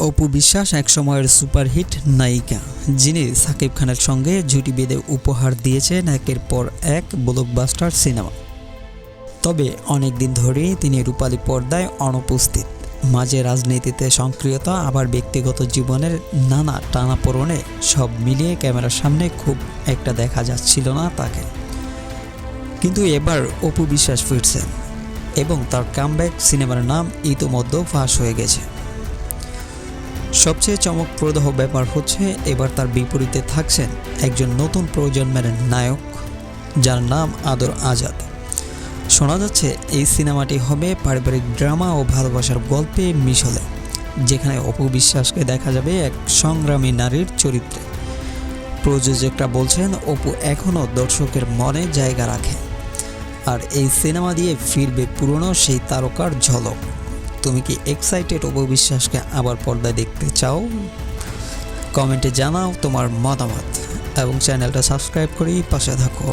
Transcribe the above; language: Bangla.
অপু বিশ্বাস একসময়ের সুপারহিট নায়িকা, যিনি সাকিব খানের সঙ্গে জুটি বেঁধে উপহার দিয়েছেন একের পর এক ব্লকবাস্টার সিনেমা। তবে অনেক দিন ধরেই তিনি রূপালী পর্দায় অনুপস্থিত। মাঝে রাজনীতিতে সক্রিয়তা, আবার ব্যক্তিগত জীবনের নানা টানাপোড়েনে সব মিলিয়ে ক্যামেরার সামনে খুব একটা দেখা যাচ্ছিল না তাকে। কিন্তু এবার অপু বিশ্বাস ফিরছেন এবং তার কামব্যাক সিনেমার নাম ইতোমধ্যে ফাঁস হয়ে গেছে। সবচেয়ে চমকপ্রদ ব্যাপার হচ্ছে এবার তার বিপরীতে থাকছেন একজন নতুন প্রজন্মের নায়ক, যার নাম আদর আজাদ। শোনা যাচ্ছে এই সিনেমাটি হবে পারিবারিক ড্রামা ও ভালোবাসার গল্পে মিশলে, যেখানে অপু বিশ্বাসকে দেখা যাবে এক সংগ্রামী নারীর চরিত্রে। প্রযোজকরা বলছেন অপু এখনও দর্শকের মনে জায়গা রাখে, আর এই সিনেমা দিয়ে ফিরবে পুরনো সেই তারকার ঝলক। তুমি কি এক্সাইটেড অপু বিশ্বাসকে আবার পর্দায় দেখতে চাও? কমেন্টে জানাও তোমার মতামত এবং চ্যানেলটা সাবস্ক্রাইব করেই পাশে থাকো।